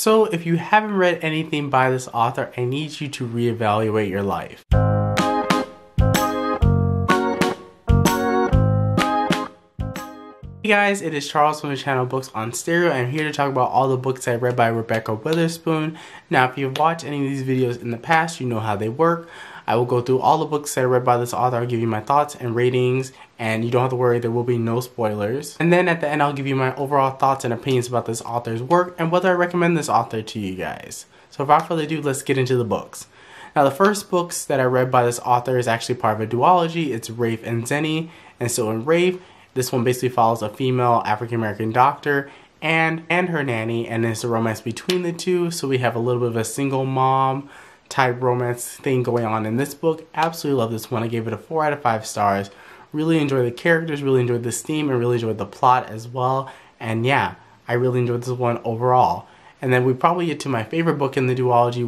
So if you haven't read anything by this author, I need you to reevaluate your life. Hey guys, it is Charles from the channel Books on Stereo. I'm here to talk about all the books I read by Rebekah Weatherspoon. Now, if you've watched any of these videos in the past, you know how they work. I will go through all the books that I read by this author. I'll give you my thoughts and ratings, and you don't have to worry, there will be no spoilers. And then at the end, I'll give you my overall thoughts and opinions about this author's work and whether I recommend this author to you guys. So without further ado, let's get into the books. Now, the first books that I read by this author is actually part of a duology. It's Rafe and Zenny. And so in Rafe, this one basically follows a female African-American doctor and her nanny, and it's a romance between the two. So we have a little bit of a single mom type romance thing going on in this book. Absolutely love this one. I gave it a 4 out of 5 stars. Really enjoyed the characters, really enjoyed this theme, and really enjoyed the plot as well. And yeah, I really enjoyed this one overall. And then we probably get to my favorite book in the duology,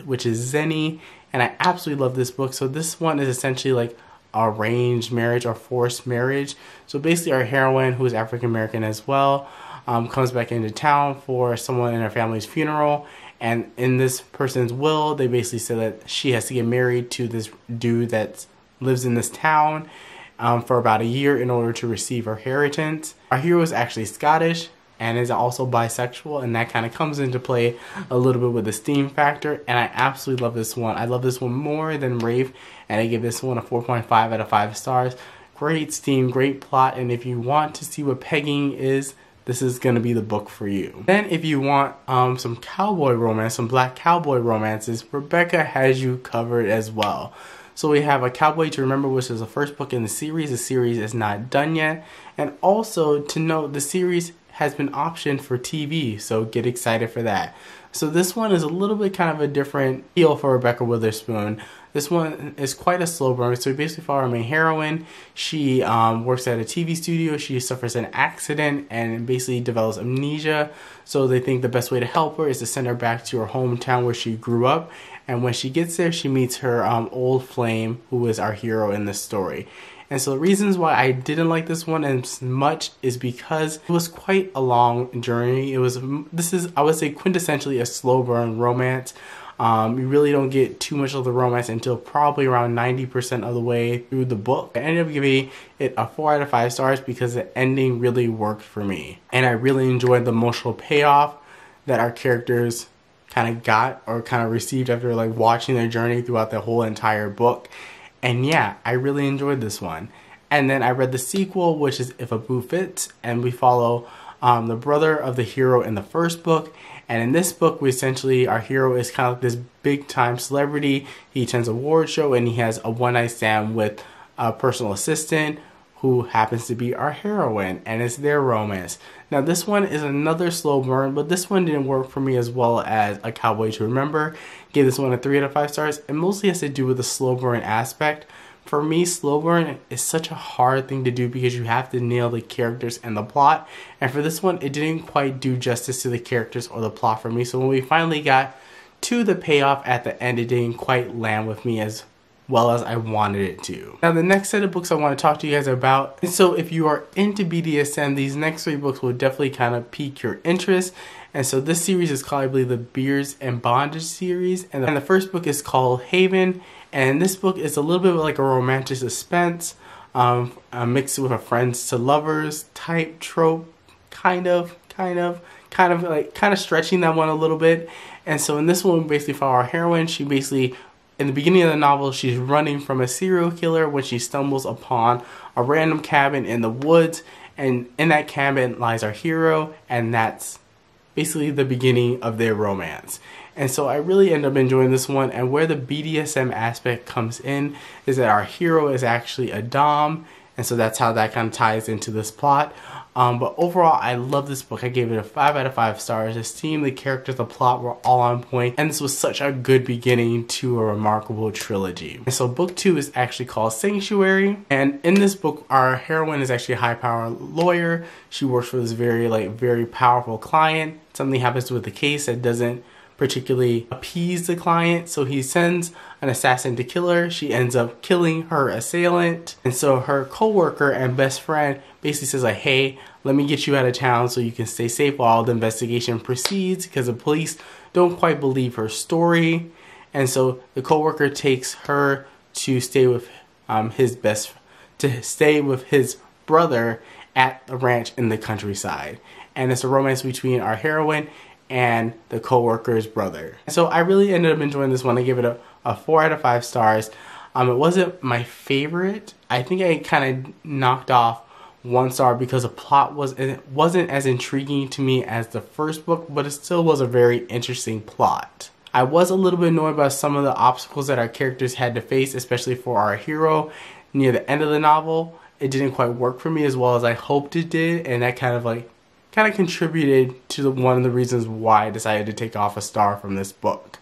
which is Zenny, and I absolutely love this book. So this one is essentially like arranged marriage or forced marriage. So basically our heroine, who is African American as well, comes back into town for someone in her family's funeral, and in this person's will they basically say that she has to get married to this dude that lives in this town for about a year in order to receive her inheritance. Our hero is actually Scottish and is also bisexual, and that kind of comes into play a little bit with the steam factor, and I absolutely love this one. I love this one more than Rafe, and I give this one a 4.5 out of 5 stars. Great steam, great plot, and if you want to see what pegging is, this is going to be the book for you. Then if you want some cowboy romance, some black cowboy romances, Rebekah has you covered as well. So we have A Cowboy to Remember, which is the first book in the series. The series is not done yet. And also to note, the series has been optioned for TV, so get excited for that. So this one is a little bit kind of a different feel for Rebekah Weatherspoon. This one is quite a slow burn. So we basically follow our main heroine. She works at a TV studio. She suffers an accident and basically develops amnesia. So they think the best way to help her is to send her back to her hometown where she grew up. And when she gets there, she meets her old flame, who is our hero in this story. And so the reasons why I didn't like this one as much is because it was quite a long journey. This is, I would say, quintessentially a slow burn romance. You really don't get too much of the romance until probably around 90% of the way through the book. I ended up giving it a 4 out of 5 stars because the ending really worked for me. And I really enjoyed the emotional payoff that our characters kind of got or kind of received after like watching their journey throughout the whole entire book. And yeah, I really enjoyed this one. And then I read the sequel, which is If a Boo Fits, and we follow the brother of the hero in the first book. And in this book, our hero is kind of like this big time celebrity. He attends a award show and he has a one-night stand with a personal assistant who happens to be our heroine, and it's their romance. Now this one is another slow burn, but this one didn't work for me as well as A Cowboy to Remember. Gave this one a 3 out of 5 stars. It mostly has to do with the slow burn aspect. For me, slow burn is such a hard thing to do because you have to nail the characters and the plot. And for this one, it didn't quite do justice to the characters or the plot for me. So when we finally got to the payoff at the end, it didn't quite land with me as well as I wanted it to. Now the next set of books I want to talk to you guys about, and so if you are into BDSM, these next 3 books will definitely kind of pique your interest. And so this series is called, I believe, the Beers and Bondage series, and the first book is called Haven, and this book is a little bit like a romantic suspense mixed with a friends to lovers type trope, kind of stretching that one a little bit. And so in this one, we basically follow our heroine. She basically, in the beginning of the novel, she's running from a serial killer when she stumbles upon a random cabin in the woods, and in that cabin lies our hero, and that's basically the beginning of their romance. And so I really end up enjoying this one, and where the BDSM aspect comes in is that our hero is actually a dom, and so that's how that kind of ties into this plot. But overall, I love this book. I gave it a 5 out of 5 stars. The theme, the characters, the plot were all on point, and this was such a good beginning to a remarkable trilogy. And so book 2 is actually called Sanctuary, and in this book, our heroine is actually a high-powered lawyer. She works for this very powerful client. Something happens with the case that doesn't particularly appease the client, so he sends an assassin to kill her. She ends up killing her assailant, and so her co-worker and best friend basically says like, hey, let me get you out of town so you can stay safe while the investigation proceeds, because the police don't quite believe her story. And so the coworker takes her to stay with his brother at a ranch in the countryside. And it's a romance between our heroine and the co-worker's brother. So I really ended up enjoying this one. I gave it a 4 out of 5 stars. It wasn't my favorite. I think I kind of knocked off 1 star because the plot wasn't as intriguing to me as the first book, but it still was a very interesting plot. I was a little bit annoyed by some of the obstacles that our characters had to face, especially for our hero near the end of the novel. It didn't quite work for me as well as I hoped it did, and that kind of contributed to one of the reasons why I decided to take off a star from this book.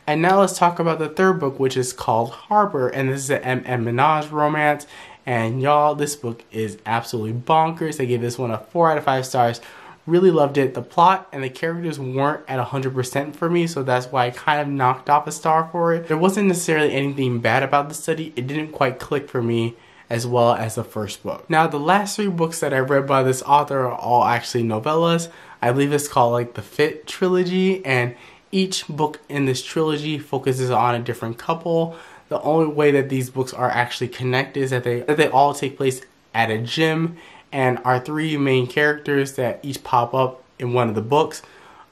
And now let's talk about the third book, which is called Harbor, and this is an M. Minaj romance. And y'all, this book is absolutely bonkers. I gave this one a 4 out of 5 stars. Really loved it. The plot and the characters weren't at 100% for me, so that's why I kind of knocked off a star for it. There wasn't necessarily anything bad about the study. It didn't quite click for me as well as the first book. Now, the last 3 books that I read by this author are all actually novellas. I believe it's called like the Fit trilogy, and each book in this trilogy focuses on a different couple. The only way that these books are actually connected is that they all take place at a gym, and our 3 main characters that each pop up in one of the books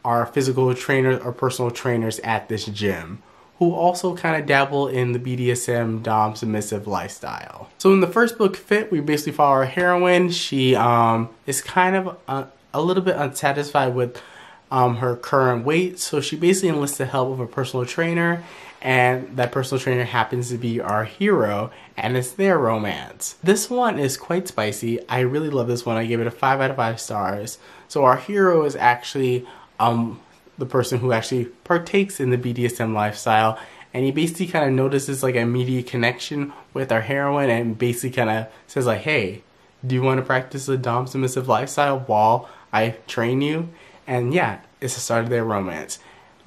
are physical trainers or personal trainers at this gym, who also kind of dabble in the BDSM dom submissive lifestyle. So in the first book, Fit, we basically follow our heroine. She is kind of a little bit unsatisfied with her current weight, so she basically enlists the help of a personal trainer, and that personal trainer happens to be our hero, and it's their romance. This one is quite spicy. I really love this one. I gave it a 5 out of 5 stars. So our hero is actually the person who actually partakes in the BDSM lifestyle, and he basically kind of notices like an immediate connection with our heroine, and basically kind of says like, hey, do you want to practice the dom submissive lifestyle while I train you? And yeah, it's the start of their romance.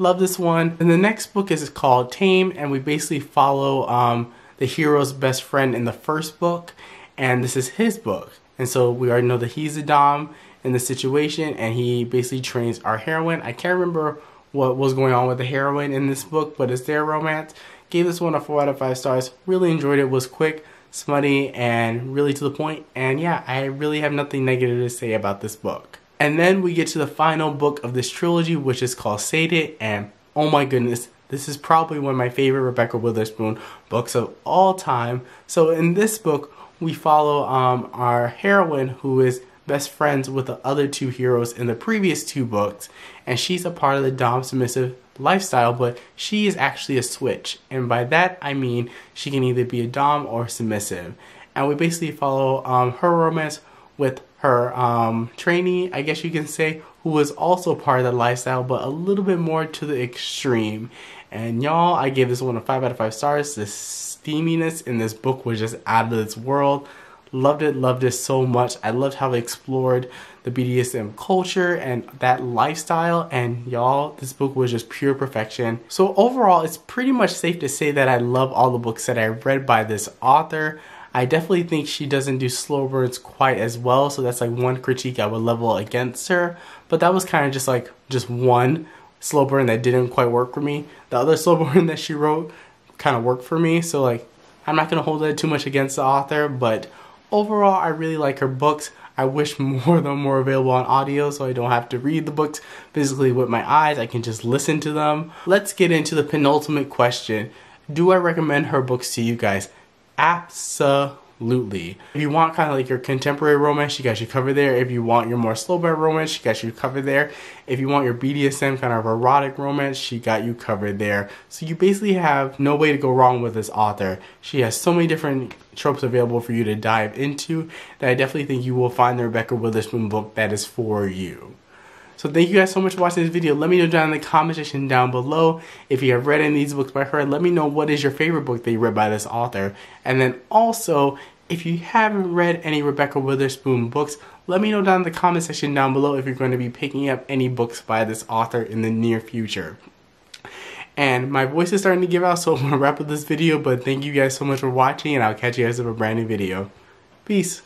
Love this one. And the next book is called Tame, and we basically follow the hero's best friend in the first book, and this is his book. And so we already know that he's a dom in the situation, and he basically trains our heroine. I can't remember what was going on with the heroine in this book, but it's their romance. Gave this one a 4 out of 5 stars. Really enjoyed it. It was quick, smutty, and really to the point. And yeah, I really have nothing negative to say about this book. And then we get to the final book of this trilogy, which is called Sated, and oh my goodness, this is probably one of my favorite Rebekah Weatherspoon books of all time. So in this book, we follow our heroine, who is best friends with the other 2 heroes in the previous 2 books, and she's a part of the dom submissive lifestyle, but she is actually a switch, and by that I mean she can either be a dom or submissive. And we basically follow her romance with her trainee, I guess you can say, who was also part of the lifestyle, but a little bit more to the extreme. And y'all, I gave this one a 5 out of 5 stars. The steaminess in this book was just out of this world. Loved it so much. I loved how they explored the BDSM culture and that lifestyle, and y'all, this book was just pure perfection. So overall, it's pretty much safe to say that I love all the books that I read by this author. I definitely think she doesn't do slow burns quite as well, so that's like one critique I would level against her. But that was kind of just one slow burn that didn't quite work for me. The other slow burn that she wrote kind of worked for me, so like I'm not going to hold that too much against the author, but overall I really like her books. I wish more of them were available on audio so I don't have to read the books physically with my eyes. I can just listen to them. Let's get into the penultimate question. Do I recommend her books to you guys? Absolutely. If you want kind of like your contemporary romance, she got you covered there. If you want your more slow burn romance, she got you covered there. If you want your BDSM kind of erotic romance, she got you covered there. So you basically have no way to go wrong with this author. She has so many different tropes available for you to dive into that I definitely think you will find the Rebekah Weatherspoon book that is for you. So thank you guys so much for watching this video. Let me know down in the comment section down below if you have read any of these books by her. Let me know what is your favorite book that you read by this author. And then also, if you haven't read any Rebekah Weatherspoon books, let me know down in the comment section down below if you're going to be picking up any books by this author in the near future. And my voice is starting to give out, so I'm going to wrap up this video. But thank you guys so much for watching, and I'll catch you guys in a brand new video. Peace.